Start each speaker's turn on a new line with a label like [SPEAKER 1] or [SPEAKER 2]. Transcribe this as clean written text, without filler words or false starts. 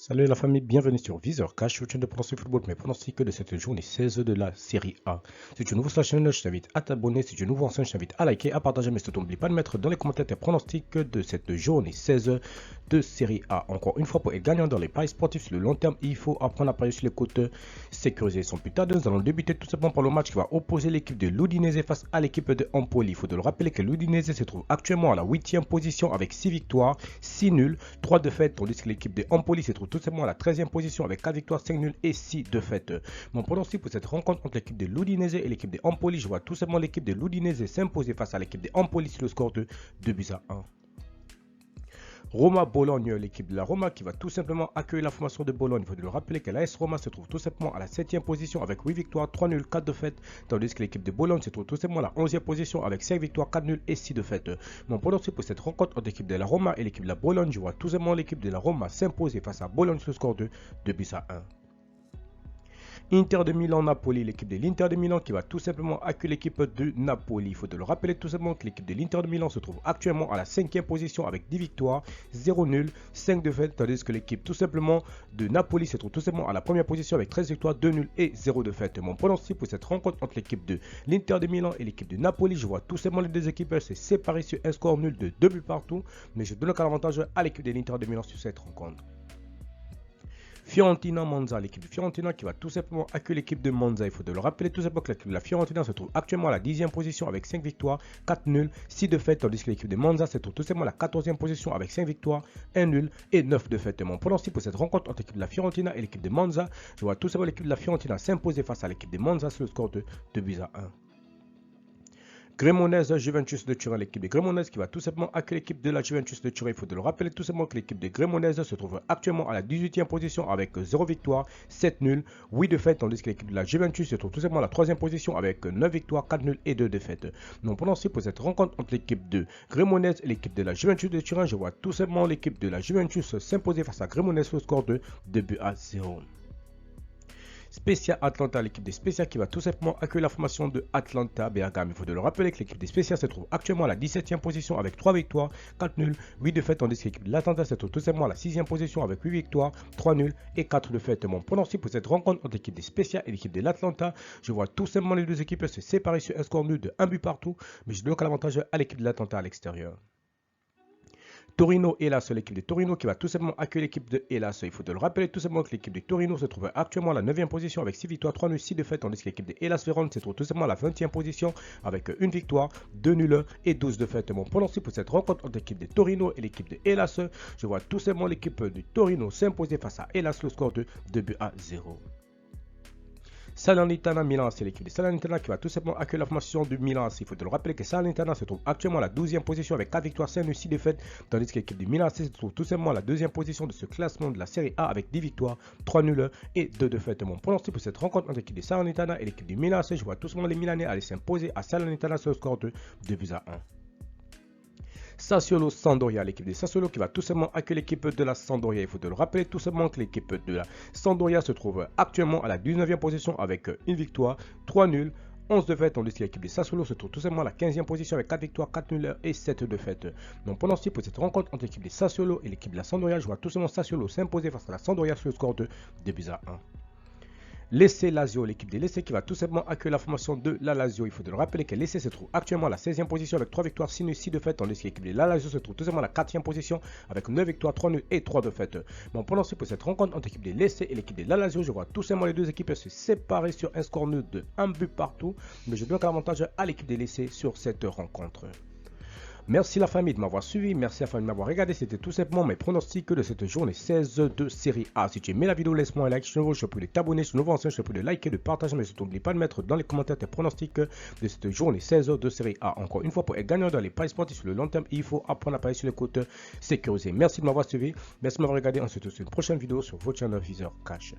[SPEAKER 1] Salut la famille, bienvenue sur Viseur Cash, je tiens de pronostics football, mais pronostics de cette journée 16 de la série A. Si tu es nouveau sur la chaîne, je t'invite à t'abonner. Si tu es nouveau en chaîne, je t'invite à liker, à partager, mais surtout n'oublie pas de mettre dans les commentaires tes pronostics de cette journée 16 de série A. Encore une fois, pour être gagnant dans les paris sportifs sur le long terme, il faut apprendre à parier sur les côtes sécurisées. Sans plus tarder, nous allons débuter tout simplement par le match qui va opposer l'équipe de l'Udinese face à l'équipe de Empoli. Il faut de le rappeler que l'Udinese se trouve actuellement à la 8e position avec 6 victoires, 6 nuls, 3 défaites, tandis que l'équipe de Empoli se trouve tout simplement à la 13e position avec 4 victoires, 5 nuls et 6 défaites. Mon pronostic pour cette rencontre entre l'équipe de l'Udinese et l'équipe de Empoli, je vois tout simplement l'équipe de l'Udinese s'imposer face à l'équipe de Empoli sur le score de 2-1. Roma-Bologne, l'équipe de la Roma qui va tout simplement accueillir la formation de Bologne. Il faut le rappeler que l'AS Roma se trouve tout simplement à la 7e position avec 8 victoires, 3 nuls, 4 défaites, tandis que l'équipe de Bologne se trouve tout simplement à la 11e position avec 5 victoires, 4 nuls et 6 défaites. Mon pronostic pour cette rencontre entre l'équipe de la Roma et l'équipe de la Bologne, je vois tout simplement l'équipe de la Roma s'imposer face à Bologne sur le score de 2-1. Inter de Milan-Napoli, l'équipe de l'Inter de Milan qui va tout simplement accueillir l'équipe de Napoli. Il faut le rappeler tout simplement que l'équipe de l'Inter de Milan se trouve actuellement à la 5e position avec 10 victoires, 0 nuls, 5 défaites, tandis que l'équipe tout simplement de Napoli se trouve tout simplement à la première position avec 13 victoires, 2 nuls et 0 défaites. Mon pronostic pour cette rencontre entre l'équipe de l'Inter de Milan et l'équipe de Napoli, je vois tout simplement les deux équipes se séparer sur un score nul de 2 buts partout, mais je donne un avantage à l'équipe de l'Inter de Milan sur cette rencontre. Fiorentina-Monza, l'équipe de Fiorentina qui va tout simplement accueillir l'équipe de Monza. Il faut le rappeler tout simplement que l'équipe de la Fiorentina se trouve actuellement à la 10e position avec 5 victoires, 4 nuls, 6 défaites, tandis que l'équipe de Monza se trouve tout simplement à la 14e position avec 5 victoires, 1 nul et 9 défaites. Mon pronostic pour cette rencontre entre l'équipe de la Fiorentina et l'équipe de Monza, je vois tout simplement l'équipe de la Fiorentina s'imposer face à l'équipe de Monza sur le score de 2-1. Cremonese, Juventus de Turin, l'équipe de Cremonese qui va tout simplement accueillir l'équipe de la Juventus de Turin. Il faut le rappeler tout simplement que l'équipe de Cremonese se trouve actuellement à la 18e position avec 0 victoire, 7 nuls, 8 défaites, tandis que l'équipe de la Juventus se trouve tout simplement à la 3e position avec 9 victoires, 4 nuls et 2 défaites. Non prononcé pour cette rencontre entre l'équipe de Cremonese et l'équipe de la Juventus de Turin, je vois tout simplement l'équipe de la Juventus s'imposer face à Cremonese au score de 2-0. Spezia Atlanta, l'équipe des Spezia qui va tout simplement accueillir la formation de Atlanta Bergame. Il faut le rappeler que l'équipe des Spezia se trouve actuellement à la 17e position avec 3 victoires, 4 nuls, 8 défaites, tandis que l'équipe de l'Atlanta se trouve tout simplement à la 6e position avec 8 victoires, 3 nuls et 4 défaites. Mon pronostic pour cette rencontre entre l'équipe des Spezia et l'équipe de l'Atlanta, je vois tout simplement les deux équipes se séparer sur un score nul de 1 but partout, mais je donne l'avantage à l'équipe de l'Atlanta à l'extérieur. Torino Hellas, l'équipe de Torino qui va tout simplement accueillir l'équipe de Hellas. Il faut le rappeler tout simplement que l'équipe de Torino se trouve actuellement à la 9e position avec 6 victoires, 3 nuls, 6 défaites, tandis que l'équipe de Hellas Vérone se trouve tout simplement à la 20e position avec 1 victoire, 2 nuls et 12 défaites. Mon pronostic pour cette rencontre entre l'équipe de Torino et l'équipe de Hellas, je vois tout simplement l'équipe de Torino s'imposer face à Hellas le score de 2-0. Salernitana Milan, c'est l'équipe de Salernitana qui va tout simplement accueillir la formation du Milan. Il faut le rappeler que Salernitana se trouve actuellement à la 12e position avec 4 victoires, 5 nuls, 6 défaites, tandis que l'équipe du Milan se trouve tout simplement à la 2e position de ce classement de la série A avec 10 victoires, 3 nuls et 2 défaites. Mon pronostic pour cette rencontre entre l'équipe de Salernitana et l'équipe du Milan, je vois tout simplement les Milanais aller s'imposer à Salernitana sur le score de 2-1. Sassuolo Sampdoria, l'équipe de Sassuolo qui va tout simplement accueillir l'équipe de la Sampdoria. Il faut le rappeler tout simplement que l'équipe de la Sampdoria se trouve actuellement à la 19e position avec 1 victoire, 3 nuls, 11 défaites, tandis que l'équipe de Sassuolo se trouve tout simplement à la 15e position avec 4 victoires, 4 nuls et 7 défaites. Mon pronostic pour cette rencontre entre l'équipe de Sassuolo et l'équipe de la Sampdoria, je vois tout simplement Sassuolo s'imposer face à la Sampdoria sur le score de 2-1. Lecce Lazio, l'équipe de Lecce qui va tout simplement accueillir la formation de la Lazio. Il faut le rappeler que Lecce se trouve actuellement à la 16e position avec 3 victoires, 6 nuls, 6 défaites, tandis que l'équipe de la Lazio se trouve tout simplement à la 4e position avec 9 victoires, 3 nuls et 3 défaites. Mon pronostic pour cette rencontre entre l'équipe de Lecce et l'équipe de la Lazio, je vois tout simplement les deux équipes se séparer sur un score nul de 1 but partout, mais je donne l'avantage à l'équipe de Lecce sur cette rencontre. Merci la famille de m'avoir suivi, merci la famille de m'avoir regardé, c'était tout simplement mes pronostics de cette journée 16 de série A. Si tu aimais la vidéo, laisse-moi un like, je suis nouveau, je te prie de t'abonner, je suis nouveau ancien, je te prie de liker, de partager, mais surtout n'oublie pas de mettre dans les commentaires tes pronostics de cette journée 16 de série A. Encore une fois, pour être gagnant dans les paris sportifs sur le long terme, il faut apprendre à parier sur les côtes sécurisées. Merci de m'avoir suivi, merci de m'avoir regardé, on se retrouve sur une prochaine vidéo sur votre channel Viseur Cash.